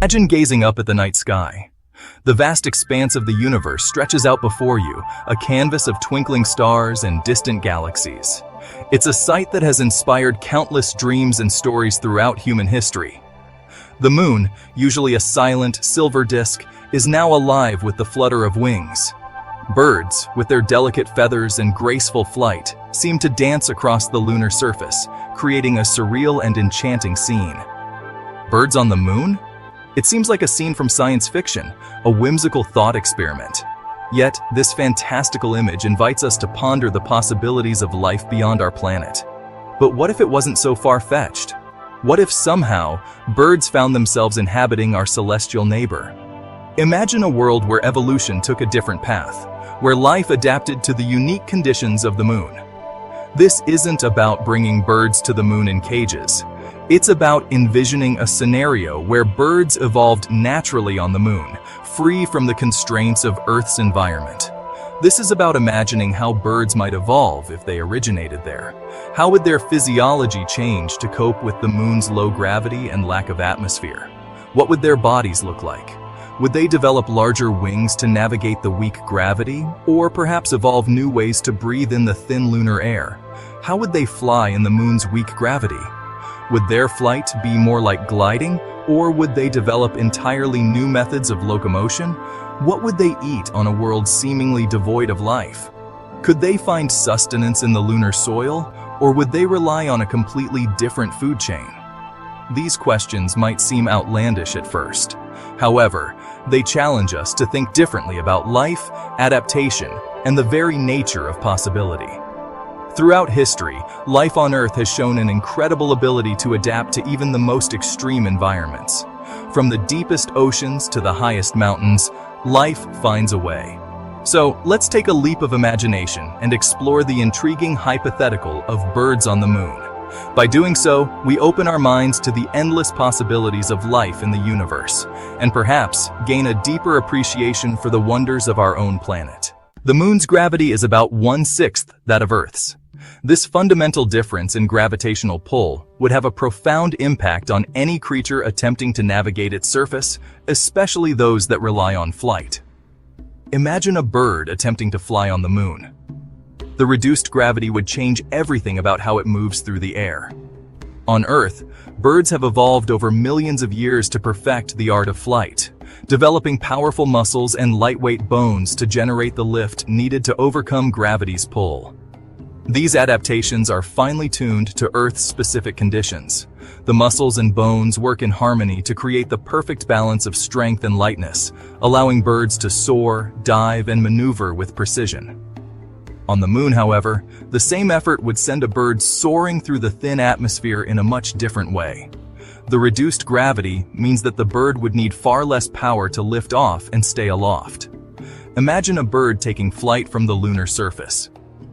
Imagine gazing up at the night sky. The vast expanse of the universe stretches out before you, a canvas of twinkling stars and distant galaxies. It's a sight that has inspired countless dreams and stories throughout human history. The moon, usually a silent, silver disk, is now alive with the flutter of wings. Birds, with their delicate feathers and graceful flight, seem to dance across the lunar surface, creating a surreal and enchanting scene. Birds on the moon? It seems like a scene from science fiction, a whimsical thought experiment. Yet, this fantastical image invites us to ponder the possibilities of life beyond our planet. But what if it wasn't so far-fetched? What if somehow, birds found themselves inhabiting our celestial neighbor? Imagine a world where evolution took a different path, where life adapted to the unique conditions of the moon. This isn't about bringing birds to the moon in cages. It's about envisioning a scenario where birds evolved naturally on the moon, free from the constraints of Earth's environment. This is about imagining how birds might evolve if they originated there. How would their physiology change to cope with the moon's low gravity and lack of atmosphere? What would their bodies look like? Would they develop larger wings to navigate the weak gravity, or perhaps evolve new ways to breathe in the thin lunar air? How would they fly in the moon's weak gravity? Would their flight be more like gliding, or would they develop entirely new methods of locomotion? What would they eat on a world seemingly devoid of life? Could they find sustenance in the lunar soil, or would they rely on a completely different food chain? These questions might seem outlandish at first. However, they challenge us to think differently about life, adaptation, and the very nature of possibility. Throughout history, life on Earth has shown an incredible ability to adapt to even the most extreme environments. From the deepest oceans to the highest mountains, life finds a way. So, let's take a leap of imagination and explore the intriguing hypothetical of birds on the moon. By doing so, we open our minds to the endless possibilities of life in the universe, and perhaps gain a deeper appreciation for the wonders of our own planet. The moon's gravity is about 1/6 that of Earth's. This fundamental difference in gravitational pull would have a profound impact on any creature attempting to navigate its surface, especially those that rely on flight. Imagine a bird attempting to fly on the moon. The reduced gravity would change everything about how it moves through the air. On Earth, birds have evolved over millions of years to perfect the art of flight, developing powerful muscles and lightweight bones to generate the lift needed to overcome gravity's pull. These adaptations are finely tuned to Earth's specific conditions. The muscles and bones work in harmony to create the perfect balance of strength and lightness, allowing birds to soar, dive, and maneuver with precision. On the moon, however, the same effort would send a bird soaring through the thin atmosphere in a much different way. The reduced gravity means that the bird would need far less power to lift off and stay aloft. Imagine a bird taking flight from the lunar surface.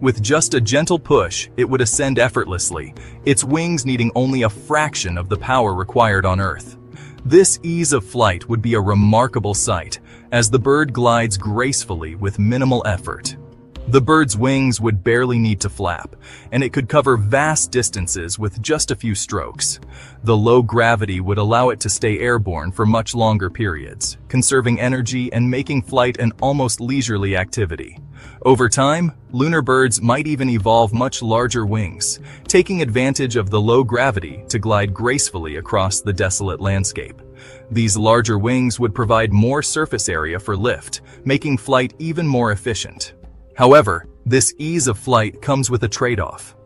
With just a gentle push, it would ascend effortlessly, its wings needing only a fraction of the power required on Earth. This ease of flight would be a remarkable sight, as the bird glides gracefully with minimal effort. The bird's wings would barely need to flap, and it could cover vast distances with just a few strokes. The low gravity would allow it to stay airborne for much longer periods, conserving energy and making flight an almost leisurely activity. Over time, lunar birds might even evolve much larger wings, taking advantage of the low gravity to glide gracefully across the desolate landscape. These larger wings would provide more surface area for lift, making flight even more efficient. However, this ease of flight comes with a trade-off.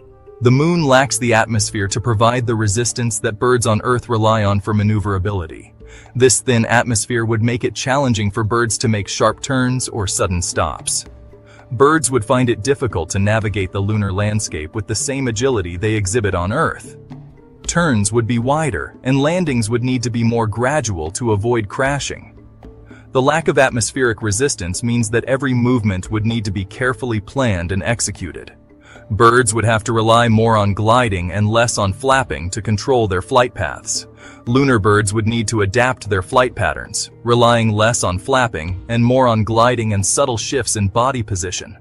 The moon lacks the atmosphere to provide the resistance that birds on Earth rely on for maneuverability. This thin atmosphere would make it challenging for birds to make sharp turns or sudden stops. Birds would find it difficult to navigate the lunar landscape with the same agility they exhibit on Earth. Turns would be wider, and landings would need to be more gradual to avoid crashing. The lack of atmospheric resistance means that every movement would need to be carefully planned and executed. Birds would have to rely more on gliding and less on flapping to control their flight paths. Lunar birds would need to adapt their flight patterns, relying less on flapping and more on gliding and subtle shifts in body position.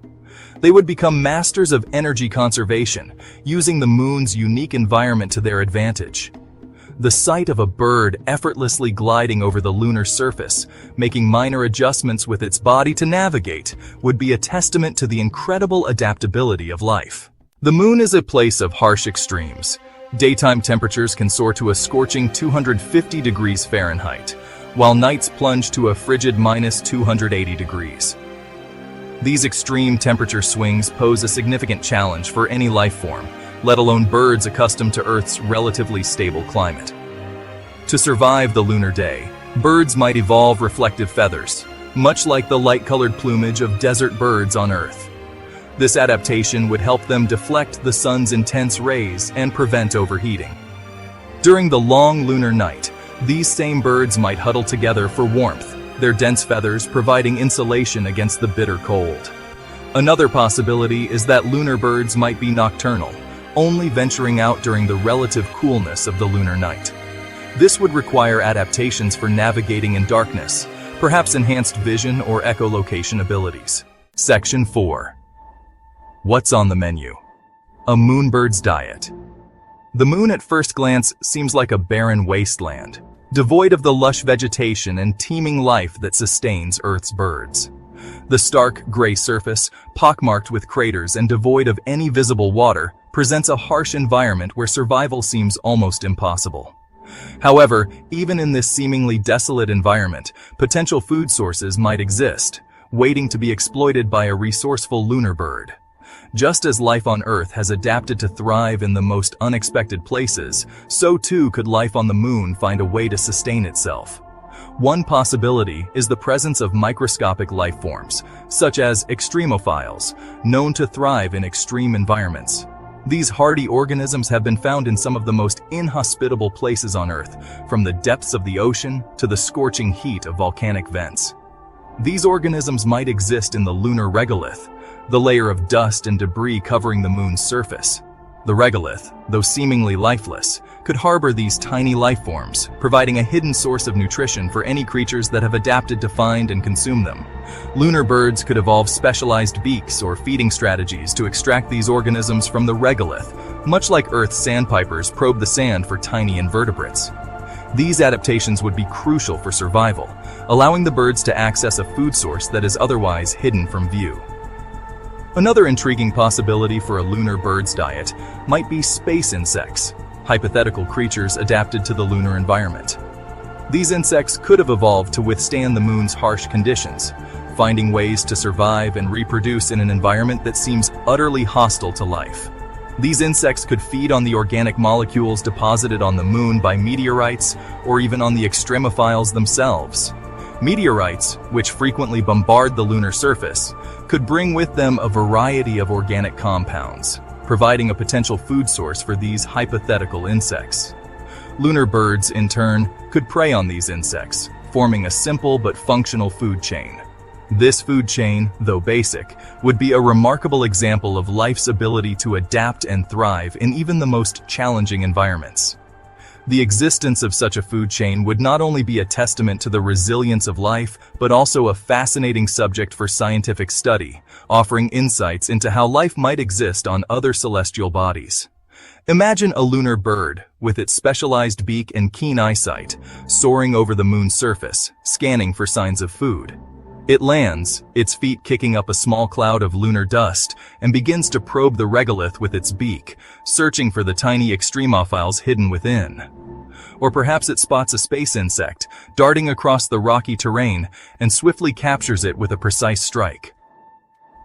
They would become masters of energy conservation, using the moon's unique environment to their advantage. The sight of a bird effortlessly gliding over the lunar surface, making minor adjustments with its body to navigate, would be a testament to the incredible adaptability of life. The moon is a place of harsh extremes. Daytime temperatures can soar to a scorching 250 degrees Fahrenheit, while nights plunge to a frigid minus 280 degrees. These extreme temperature swings pose a significant challenge for any life form, let alone birds accustomed to Earth's relatively stable climate. To survive the lunar day, birds might evolve reflective feathers, much like the light-colored plumage of desert birds on Earth. This adaptation would help them deflect the sun's intense rays and prevent overheating. During the long lunar night, these same birds might huddle together for warmth, their dense feathers providing insulation against the bitter cold. Another possibility is that lunar birds might be nocturnal, only venturing out during the relative coolness of the lunar night. This would require adaptations for navigating in darkness, perhaps enhanced vision or echolocation abilities. Section 4. What's on the menu? A moonbird's diet. The moon at first glance seems like a barren wasteland, devoid of the lush vegetation and teeming life that sustains Earth's birds. The stark, gray surface, pockmarked with craters and devoid of any visible water, presents a harsh environment where survival seems almost impossible. However, even in this seemingly desolate environment, potential food sources might exist, waiting to be exploited by a resourceful lunar bird. Just as life on Earth has adapted to thrive in the most unexpected places, so too could life on the moon find a way to sustain itself. One possibility is the presence of microscopic life forms, such as extremophiles, known to thrive in extreme environments. These hardy organisms have been found in some of the most inhospitable places on Earth, from the depths of the ocean to the scorching heat of volcanic vents. These organisms might exist in the lunar regolith, the layer of dust and debris covering the moon's surface. The regolith, though seemingly lifeless, could harbor these tiny life forms, providing a hidden source of nutrition for any creatures that have adapted to find and consume them. Lunar birds could evolve specialized beaks or feeding strategies to extract these organisms from the regolith, much like Earth's sandpipers probe the sand for tiny invertebrates. These adaptations would be crucial for survival, allowing the birds to access a food source that is otherwise hidden from view. Another intriguing possibility for a lunar bird's diet might be space insects, hypothetical creatures adapted to the lunar environment. These insects could have evolved to withstand the moon's harsh conditions, finding ways to survive and reproduce in an environment that seems utterly hostile to life. These insects could feed on the organic molecules deposited on the moon by meteorites or even on the extremophiles themselves. Meteorites, which frequently bombard the lunar surface, could bring with them a variety of organic compounds, providing a potential food source for these hypothetical insects. Lunar birds, in turn, could prey on these insects, forming a simple but functional food chain. This food chain, though basic, would be a remarkable example of life's ability to adapt and thrive in even the most challenging environments. The existence of such a food chain would not only be a testament to the resilience of life, but also a fascinating subject for scientific study, offering insights into how life might exist on other celestial bodies. Imagine a lunar bird, with its specialized beak and keen eyesight, soaring over the moon's surface, scanning for signs of food. It lands, its feet kicking up a small cloud of lunar dust, and begins to probe the regolith with its beak, searching for the tiny extremophiles hidden within. Or perhaps it spots a space insect, darting across the rocky terrain, and swiftly captures it with a precise strike.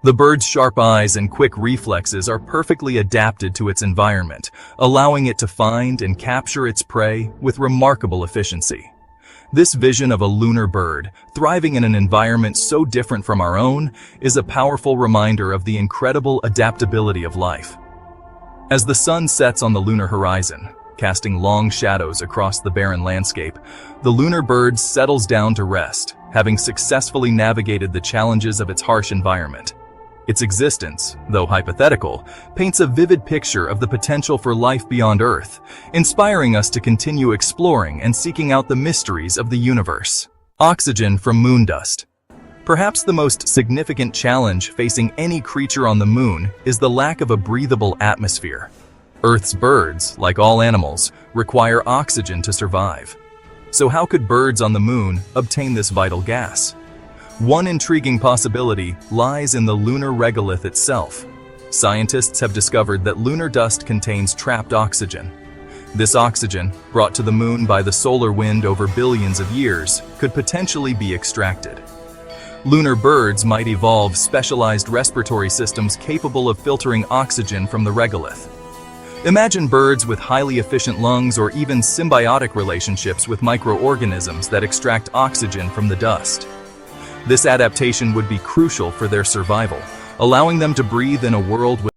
The bird's sharp eyes and quick reflexes are perfectly adapted to its environment, allowing it to find and capture its prey with remarkable efficiency. This vision of a lunar bird, thriving in an environment so different from our own, is a powerful reminder of the incredible adaptability of life. As the sun sets on the lunar horizon, casting long shadows across the barren landscape, the lunar bird settles down to rest, having successfully navigated the challenges of its harsh environment. Its existence, though hypothetical, paints a vivid picture of the potential for life beyond Earth, inspiring us to continue exploring and seeking out the mysteries of the universe. Oxygen from moon dust. Perhaps the most significant challenge facing any creature on the moon is the lack of a breathable atmosphere. Earth's birds, like all animals, require oxygen to survive. So how could birds on the moon obtain this vital gas? One intriguing possibility lies in the lunar regolith itself. Scientists have discovered that lunar dust contains trapped oxygen. This oxygen, brought to the moon by the solar wind over billions of years, could potentially be extracted. Lunar birds might evolve specialized respiratory systems capable of filtering oxygen from the regolith. Imagine birds with highly efficient lungs or even symbiotic relationships with microorganisms that extract oxygen from the dust. This adaptation would be crucial for their survival, allowing them to breathe in a world with